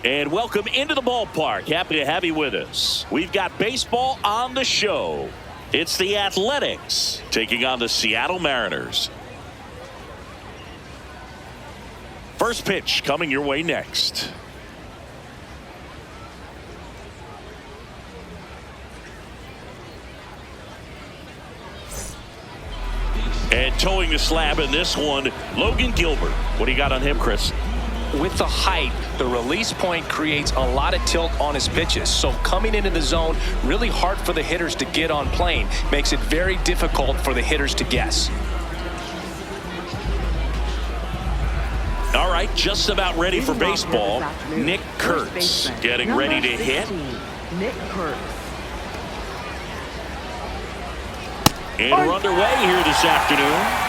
And welcome into the ballpark. Happy to have you with us. We've got baseball on the show. It's the Athletics taking on the Seattle Mariners. First pitch coming your way next. And towing the slab in this one, Logan Gilbert. What do you got on him, Chris? With the height, the release point creates a lot of tilt on his pitches. So coming into the zone, really hard for the hitters to get on plane. Makes it very difficult for the hitters to guess. All right, just about ready for baseball. Nick Kurtz getting ready to hit. Nick Kurtz. And we're underway here this afternoon.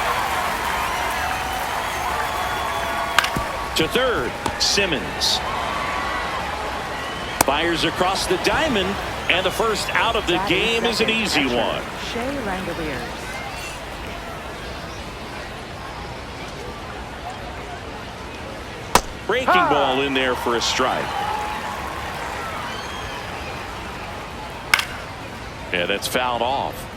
To third, Simmons. Fires across the diamond, and the first out of the game is an easy one. Shea Langoliers. Breaking ball in there for a strike. Yeah, that's fouled off.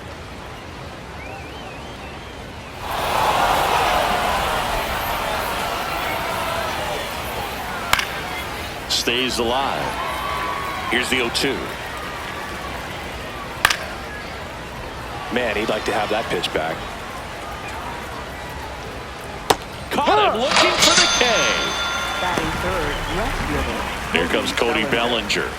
Stays alive. Here's the 0-2. Man, he'd like to have that pitch back. Caught him looking for the K. Batting third, left fielder. Here comes Cody Bellinger.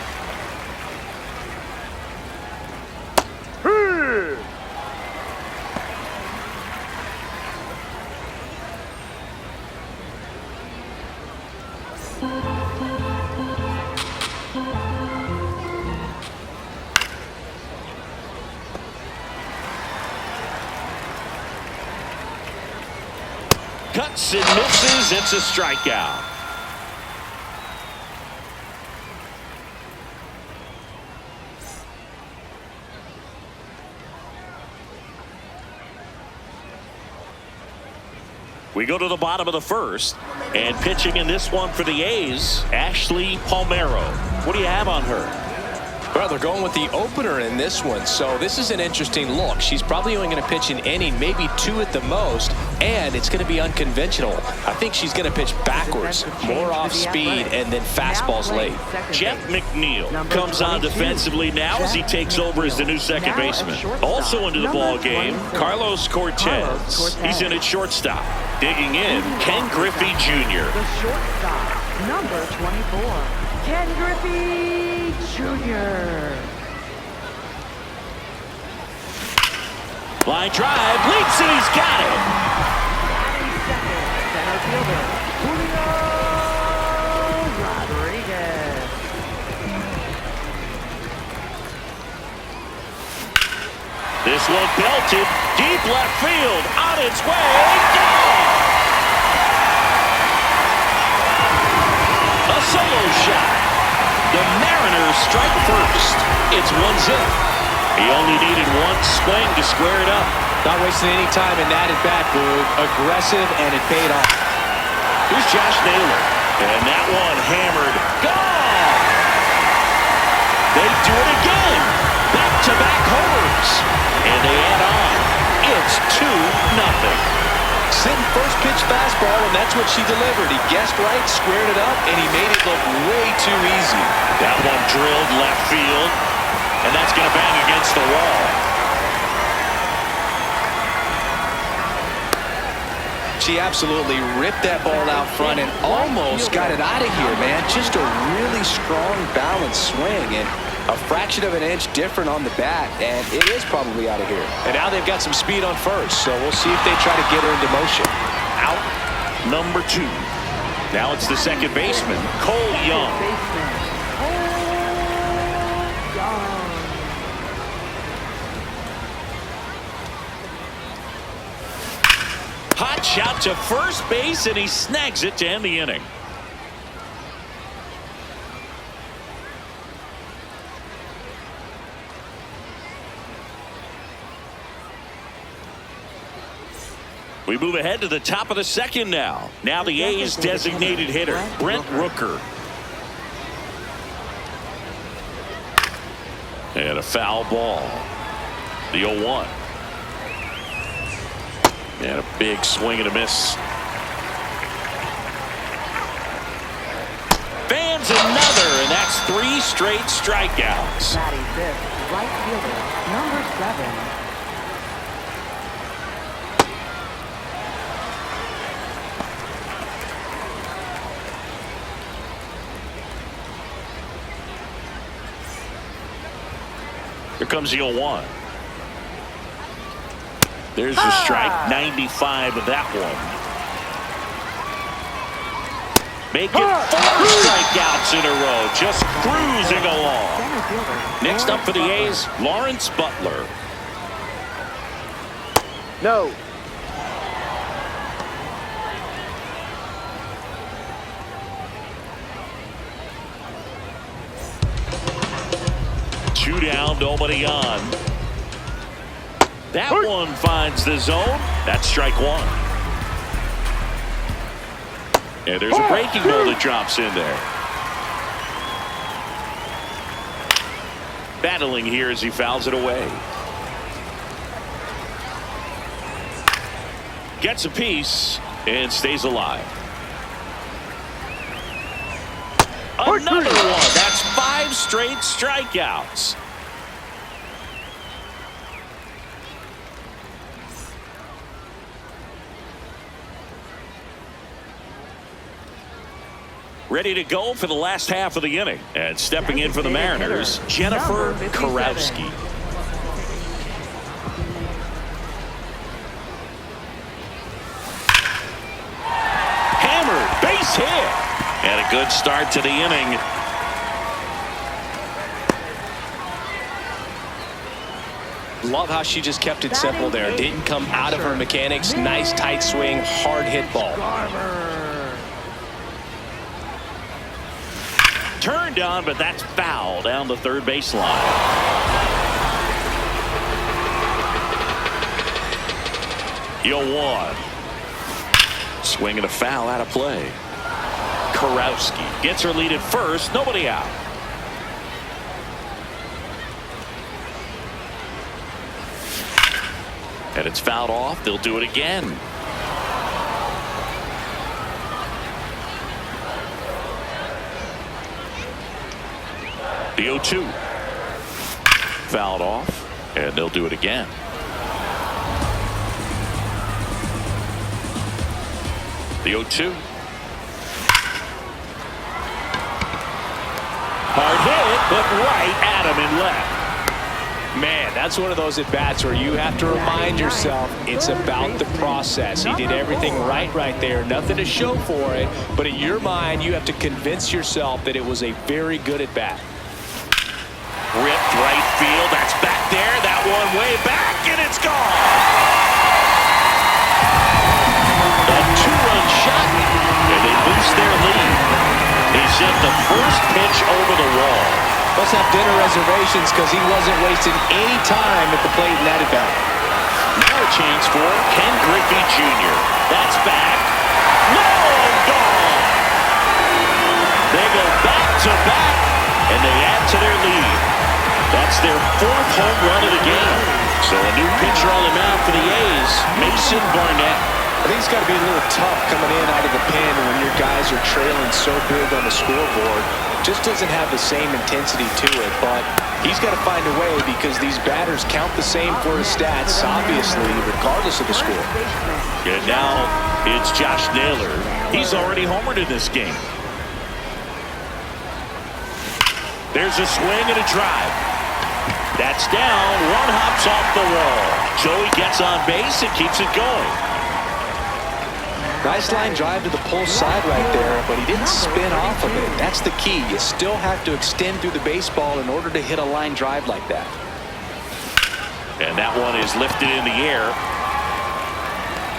Cuts and misses. It's a strikeout. We go to the bottom of the first, and pitching in this one for the A's, Ashley Palmeiro. What do you have on her? Well, they're going with the opener in this one, so this is an interesting look. She's probably only going to pitch an inning, maybe two at the most, and it's going to be unconventional. I think she's going to pitch backwards, more off speed, and then fastballs late. Jeff McNeil comes on defensively now as he takes over as the new second baseman. Also into the ball game, Carlos Cortez. He's in at shortstop. Digging in, Ken Griffey Jr. The shortstop, number 24, Ken Griffey Jr. Line drive, leaps and he's got it. Batting second, center fielder, Julio Rodriguez. This one belted, deep left field, on its way, gone! A solo shot. The Mariners strike first. It's 1-0. He only needed one swing to square it up. Not wasting any time in that at bat, Boog. Aggressive, and it paid off. Here's Josh Naylor. And that one hammered. Gone! They do it again. Back-to-back homers. And they add on. It's 2-0. Sitting first pitch fastball, and that's what she delivered. He guessed right, squared it up, and he made it look way too easy. That one drilled left field, and that's going to bang against the wall. She absolutely ripped that ball out front and almost got it out of here, man. Just a really strong, balanced swing, and a fraction of an inch different on the bat, and it is probably out of here. And now they've got some speed on first, so we'll see if they try to get her into motion. Out number 2. Now it's the second baseman, Cole Young. Hot shot to first base, and he snags it to end the inning. We move ahead to the top of the second now. Now the A's designated hitter, Brent Rooker. And a foul ball. The 0-1. And a big swing and a miss. Fans another, and that's 3 straight strikeouts. Batting fifth, right fielder, number 7. Here comes the 0-1. There's the strike. 95 of that one. Make it 4 strikeouts in a row. Just cruising along. Next up for the A's, Lawrence Butler. No. Two down, nobody on. That one finds the zone. That's strike 1. And there's a breaking ball that drops in there. Battling here as he fouls it away. Gets a piece and stays alive. Another one. That's 5 straight strikeouts. Ready to go for the last half of the inning. And stepping in for the Mariners, Jennifer Karowski. Hammered, base hit. And a good start to the inning. Love how she just kept it simple there. Didn't come out of her mechanics. Nice tight swing, hard hit ball. Turned on, but that's foul down the third baseline. Yo, 1. Swinging a foul out of play. Karowski gets her lead at first. Nobody out. And it's fouled off. They'll do it again. The 0-2. Fouled off. And they'll do it again. The 0-2. Hard hit, but right at him and left. Man, that's one of those at-bats where you have to remind yourself it's about the process. He did everything right there. Nothing to show for it. But in your mind, you have to convince yourself that it was a very good at-bat. Ripped right field. That's back there. That one way back, and it's gone. A 2-run shot, and they boost their lead. He sent the first pitch over the wall. Must have dinner reservations because he wasn't wasting any time at the plate in that at-bat. Now a chance for Ken Griffey Jr. That's back. No, gone. They go back to back, and they add to their lead. That's their 4th home run of the game. So a new pitcher on the mound for the A's, Mason Barnett. I think it's got to be a little tough coming in out of the pen when your guys are trailing so big on the scoreboard. Just doesn't have the same intensity to it, but he's got to find a way because these batters count the same for his stats, obviously, regardless of the score. And now it's Josh Naylor. He's already homered in this game. There's a swing and a drive. That's down. One hops off the wall. Joey gets on base and keeps it going. Nice line drive to the pull side right there, but he didn't spin off of it. That's the key. You still have to extend through the baseball in order to hit a line drive like that. And that one is lifted in the air.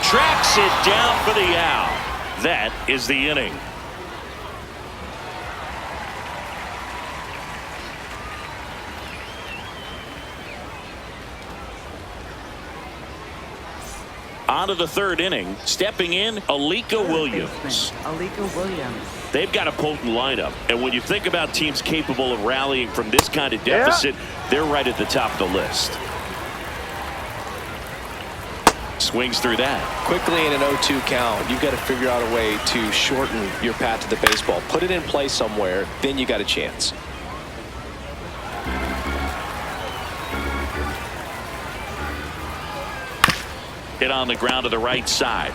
Tracks it down for the out. That is the inning. On to the third inning. Stepping in, Alika Williams. Alika Williams. They've got a potent lineup. And when you think about teams capable of rallying from this kind of deficit, they're right at the top of the list. Swings through that. Quickly in an 0-2 count, you've got to figure out a way to shorten your path to the baseball. Put it in play somewhere, then you got a chance. Hit on the ground to the right side.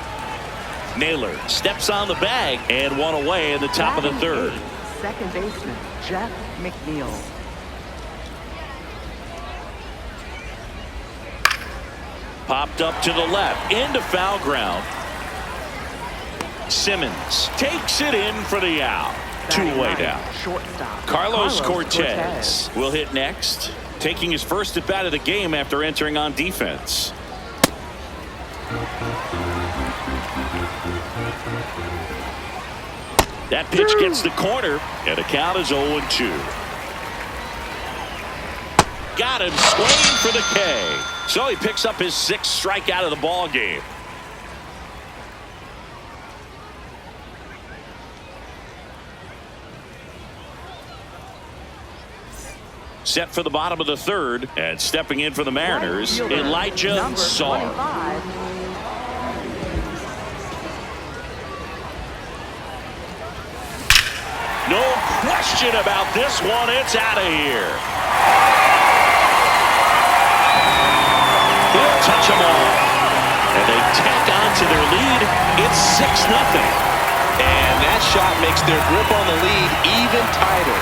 Naylor steps on the bag and one away in the top of the third. Second baseman, Jeff McNeil. Popped up to the left, into foul ground. Simmons takes it in for the out. Two-away down. Shortstop. Carlos Cortez will hit next, taking his first at bat of the game after entering on defense. That pitch gets the corner, and the count is 0-2. Got him swinging for the K. So he picks up his 6th strikeout of the ball game. Set for the bottom of the third, and stepping in for the Mariners, Elijah Sarr. No question about this one. It's out of here. He'll touch them all. And they tack on to their lead. It's 6-0. And that shot makes their grip on the lead even tighter.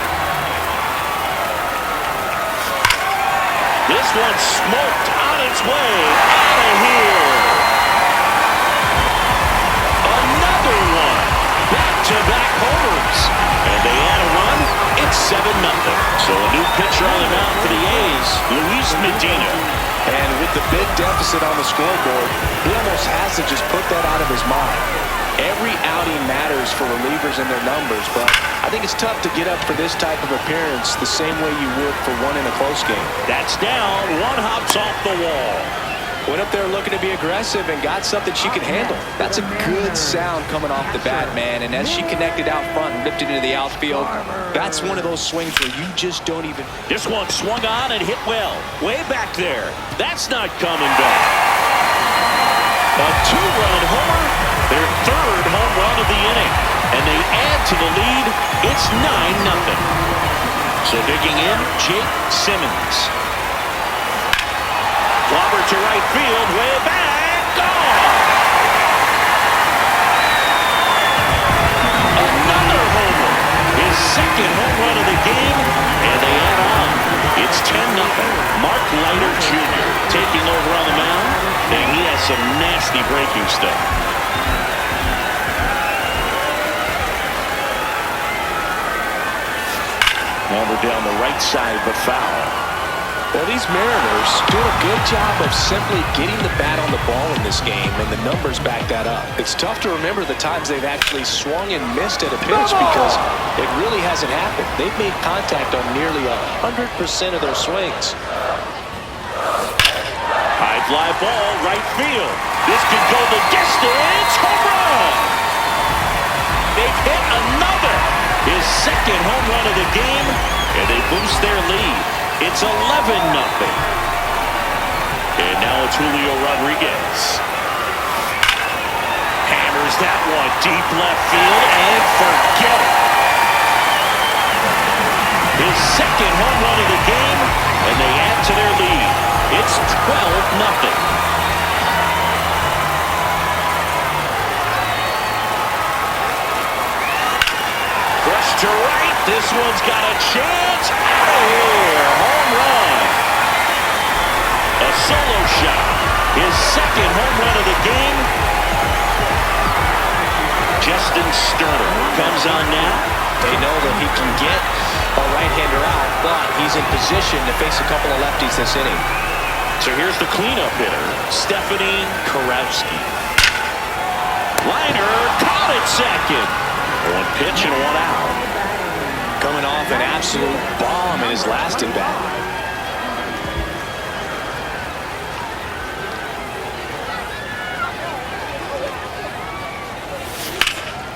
This one smoked on its way out of here. Another one. Back-to-back homers. And they add a run. It's 7-0. So a new pitcher on the mound for the A's, Luis Medina. And with the big deficit on the scoreboard, he almost has to just put that out of his mind. Every outing matters for relievers and their numbers, but I think it's tough to get up for this type of appearance the same way you would for one in a close game. That's down. One hops off the wall. Went up there looking to be aggressive and got something she could handle. That's a good sound coming off the bat, man. And as she connected out front and ripped it into the outfield, that's one of those swings where you just don't even... This one swung on and hit well. Way back there. That's not coming back. A 2-run homer. Their 3rd home run of the inning. And they add to the lead. It's 9-0. So digging in, Jake Simmons. Clobber to right field, way back, gone! Another homer, his 2nd home run of the game, and they add on. It's 10-0. Mark Leiter Jr. taking over on the mound, and he has some nasty breaking stuff. Number down the right side, but foul. Well, these Mariners doing a good job of simply getting the bat on the ball in this game, and the numbers back that up. It's tough to remember the times they've actually swung and missed at a pitch because it really hasn't happened. They've made contact on nearly 100% of their swings. High fly ball, right field. This could go the distance. Home run! They've hit another. His 2nd home run of the game, and they boost their lead. It's 11-0. And now it's Julio Rodriguez. Hammers that one deep left field and forget it. His 2nd home run of the game, and they add to their lead. It's 12-0. Brush to right. This one's got a chance. Out of here. Home run. A solo shot. His 2nd home run of the game. Justin Sterner comes on now. They know that he can get a right-hander out, but he's in position to face a couple of lefties this inning. So here's the cleanup hitter, Stephanie Karowski. Liner caught at 2nd. One pitch and one out. Coming off an absolute bomb in his last at-bat.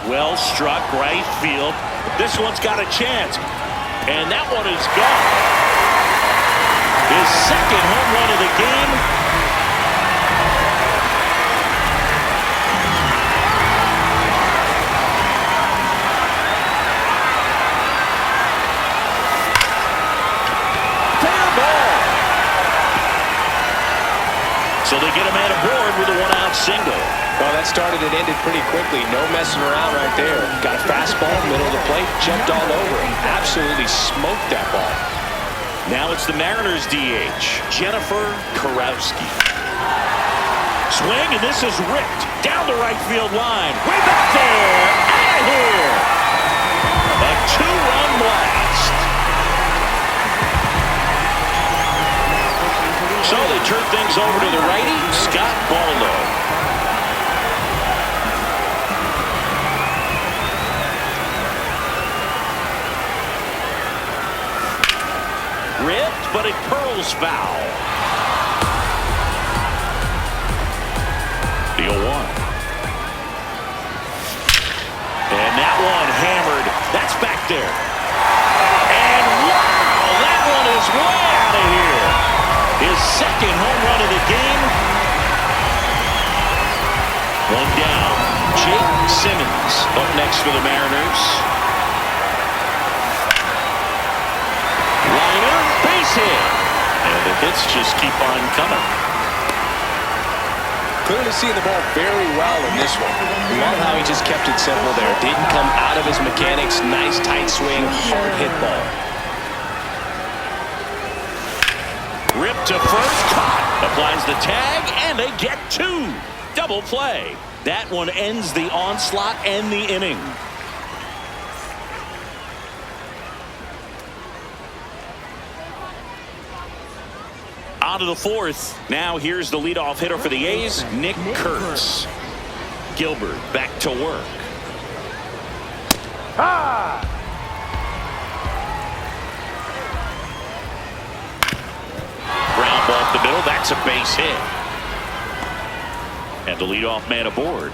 Well struck right field. This one's got a chance. And that one is gone. His second home run of the game. So they get a man aboard with a one-out single. Well, that started and ended pretty quickly. No messing around right there. Got a fastball, middle of the plate, jumped all over him. Absolutely smoked that ball. Now it's the Mariners DH, Jennifer Karowski. Swing, and this is ripped down the right field line. Way back there. Out of here. A two-run blast. So they turn things over to the righty, Scott Barlow. Ripped, but it curls foul. The 0-1. And that one hammered. That's back there. And wow, that one is way out of here. His second home run of the game. One down. Jake Simmons up next for the Mariners. Liner, base hit. And the hits just keep on coming. Clearly seeing the ball very well in this one. Love how he just kept it simple there. Didn't come out of his mechanics. Nice tight swing, hard hit ball. Ripped to first, caught, applies the tag, and they get two. Double play. That one ends the onslaught and the inning. On to the fourth. Now here's the leadoff hitter for the A's, Nick Kurtz. Gilbert back to work. Ground ball up the middle. That's a base hit. And the leadoff man aboard.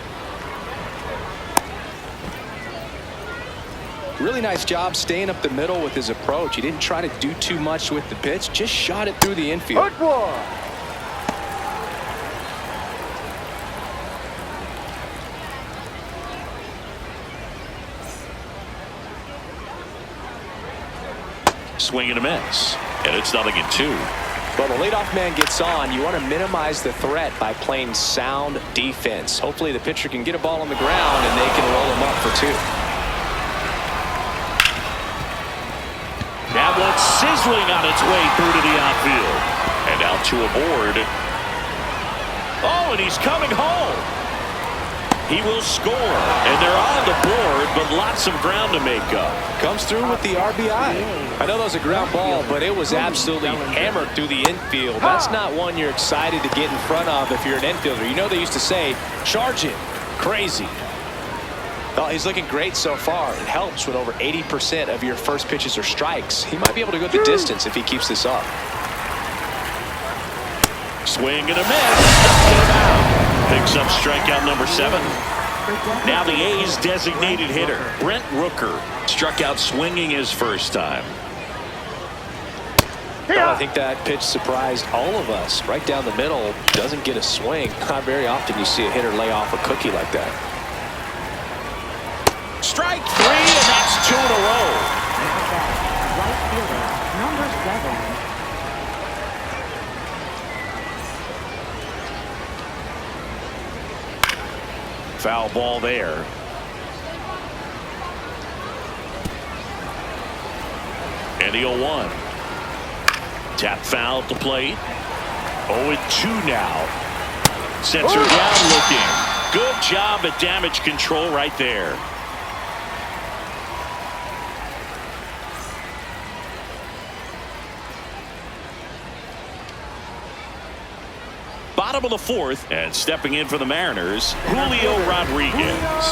Really nice job staying up the middle with his approach. He didn't try to do too much with the pitch. Just shot it through the infield. Swing and a miss. And it's 0-2. Well, the leadoff man gets on. You want to minimize the threat by playing sound defense. Hopefully the pitcher can get a ball on the ground and they can roll him up for two. That one's sizzling on its way through to the outfield. And out to aboard. Oh, and he's coming home. He will score. And they're on the board, but lots of ground to make up. Comes through with the RBI. I know that was a ground ball, but it was absolutely hammered through the infield. That's not one you're excited to get in front of if you're an infielder. You know they used to say, charge it. Crazy. Well, he's looking great so far. It helps when over 80% of your first pitches are strikes. He might be able to go the distance if he keeps this up. Swing and a miss. Picks up strikeout number 7. Now the A's designated hitter, Brent Rooker, struck out swinging his first time. Well, I think that pitch surprised all of us. Right down the middle, doesn't get a swing. Not very often you see a hitter lay off a cookie like that. Strike 3, and that's 2 in a row. Right fielder, number 7. Foul ball there. And the 0-1. Tap foul at the plate. 0-2 now. Sets her down looking. Good job at damage control right there. Bottom of the fourth, and stepping in for the Mariners, Julio Rodriguez.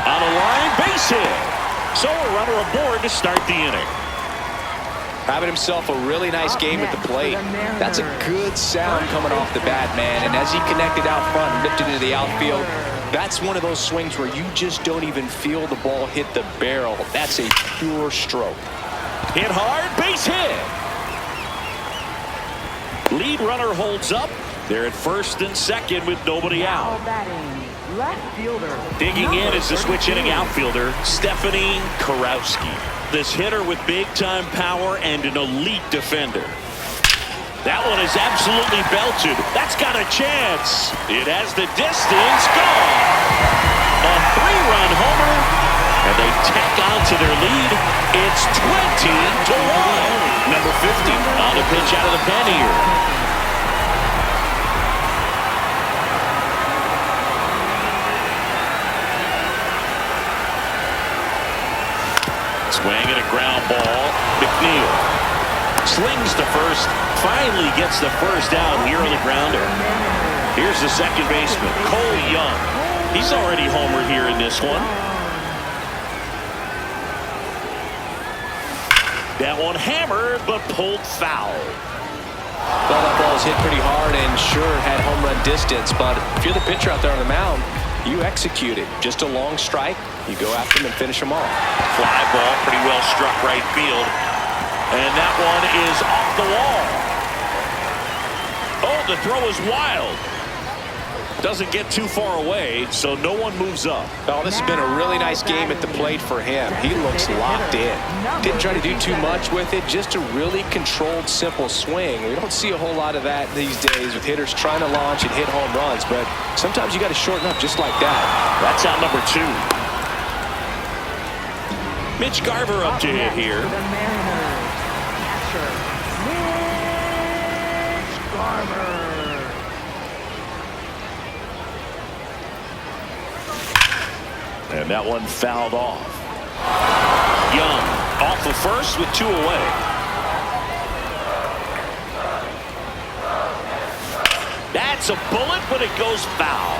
On a line, base hit. So a runner aboard to start the inning. Having himself a really nice game at the plate. That's a good sound coming off the bat, man. And as he connected out front and lifted into the outfield, that's one of those swings where you just don't even feel the ball hit the barrel. That's a pure stroke. Hit hard, base hit. Lead runner holds up. They're at first and second with nobody out. Left fielder. Digging in is the switch inning outfielder, Stephanie Karowski. This hitter with big-time power and an elite defender. That one is absolutely belted. That's got a chance. It has the distance. Gone. A 3-run homer, and they tack on to their lead. It's 20-1. Number 50 on the pitch out of the pen here. Swing and a ground ball. McNeil slings to first. Finally gets the first out here on the grounder. Here's the second baseman, Cole Young. He's already homered here in this one. That one hammered, but pulled foul. Well, that ball's hit pretty hard and sure had home run distance, but if you're the pitcher out there on the mound, you execute it. Just a long strike. You go after them and finish them off. Fly ball, pretty well struck right field. And that one is off the wall. Oh, the throw is wild. Doesn't get too far away, so no one moves up. Oh, this has been a really nice game at the plate for him. He looks locked in. Didn't try to do too much with it, just a really controlled, simple swing. We don't see a whole lot of that these days with hitters trying to launch and hit home runs, but sometimes you got to shorten up just like that. That's out number 2. Mitch Garver up to hit here. The Mariners. Catcher, Mitch Garver. And that one fouled off. Young off the first with 2 away. That's a bullet, but it goes foul.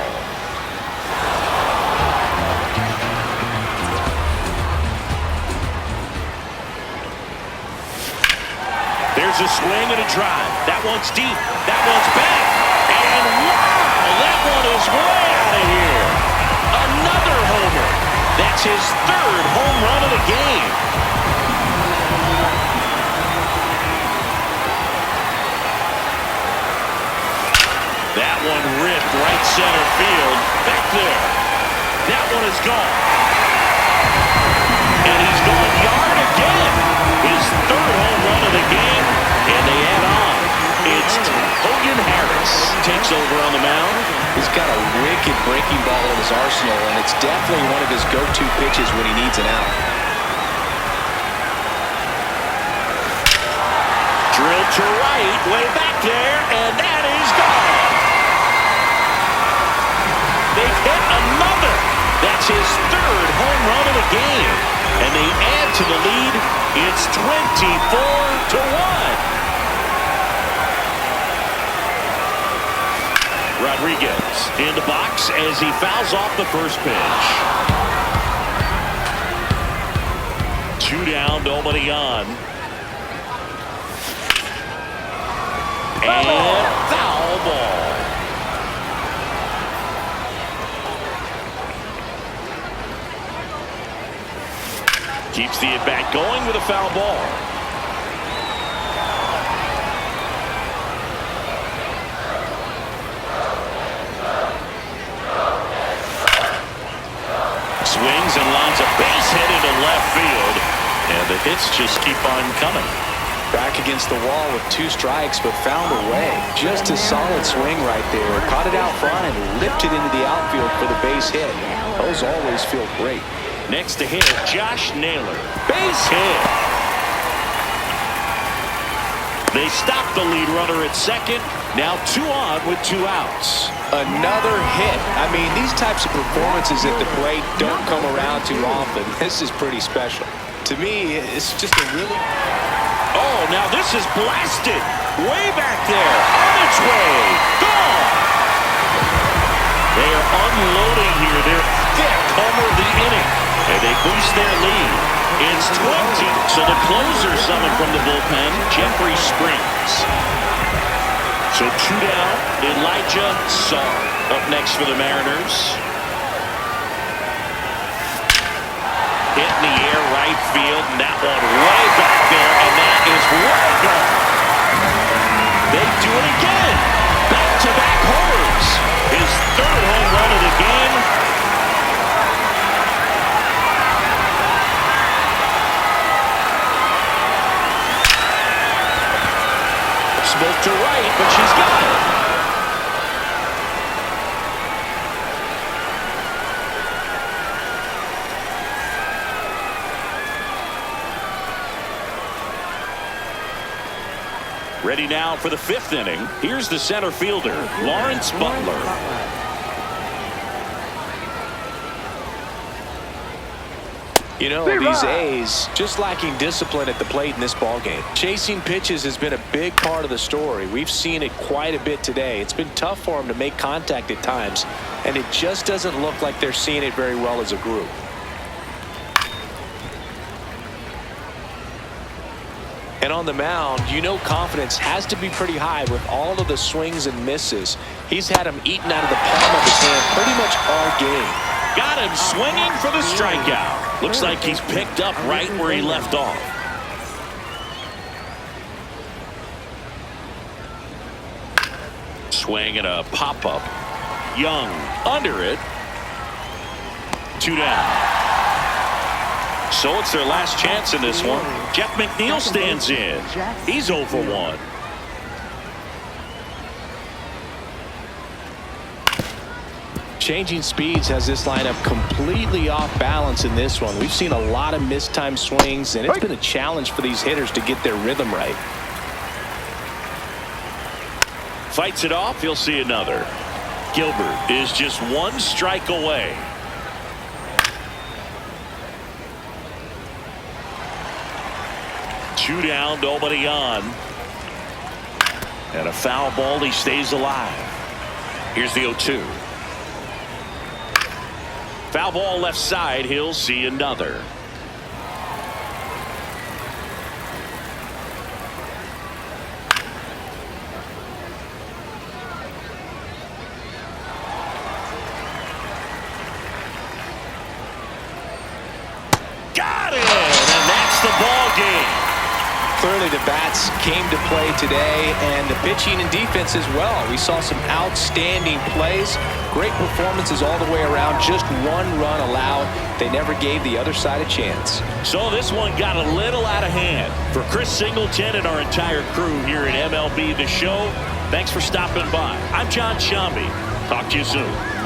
There's a swing and a drive. That one's deep. That one's back. And wow, that one is way out of here. Another homer. That's his 3rd home run of the game. That one ripped right center field. Back there. That one is gone. And he's going yard again. His 3rd home run of the game. And they add on. It's Hogan Harris takes over on the mound. He's got a wicked breaking ball in his arsenal, and it's definitely one of his go-to pitches when he needs an out. Drilled to right, way back there, and that is gone. They've hit another. That's his 3rd home run of the game. And they add to the lead. It's 24-1. Rodriguez in the box as he fouls off the first pitch. 2 down, nobody on. And foul ball. Keeps the at-bat going with a foul ball. Swings and lines a base hit into left field. And the hits just keep on coming. Back against the wall with 2 strikes, but found a way. Just a solid swing right there. Caught it out front and lifted into the outfield for the base hit. Those always feel great. Next to hit, Josh Naylor. Base hit. They stop the lead runner at second. Now 2 on with 2 outs. Another hit. I mean, these types of performances at the plate don't come around too often. This is pretty special. To me, it's just a really... Oh, now this is blasted. Way back there. On its way. Gone. They are unloading here. Their 5th homer of the inning. And they boost their lead. It's 20. So the closer summoned from the bullpen, Jeffrey Springs. So 2 down. Elijah Saul up next for the Mariners. Hit in the air, right field, and that one way back there, and that is way gone. They do it again. Back-to-back homers. His 3rd home run of the game. Smoke to right, but she's got it. Ready now for the 5th inning. Here's the center fielder, Lawrence Butler. You know, these A's just lacking discipline at the plate in this ballgame. Chasing pitches has been a big part of the story. We've seen it quite a bit today. It's been tough for them to make contact at times, and it just doesn't look like they're seeing it very well as a group. And on the mound, you know confidence has to be pretty high with all of the swings and misses. He's had them eaten out of the palm of his hand pretty much all game. Got him swinging for the strikeout. Looks like he's picked up right where he left off. Swing and a pop-up. Young under it. 2 down. So it's their last chance in this one. Jeff McNeil stands in. He's 0 for 1. Changing speeds has this lineup completely off balance in this one. We've seen a lot of mistimed swings, and it's been a challenge for these hitters to get their rhythm right. Fights it off. He'll see another. Gilbert is just 1 strike away. Two down, nobody on. And a foul ball, he stays alive. Here's the 0-2. Foul ball left side, he'll see another. Got it! And that's the ball game. Clearly the bats came to play today, and the pitching and defense as well. We saw some outstanding plays, great performances all the way around. Just 1 run allowed. They never gave the other side a chance. So this one got a little out of hand. For Chris Singleton and our entire crew here at MLB The Show, thanks for stopping by. I'm John Shambi. Talk to you soon.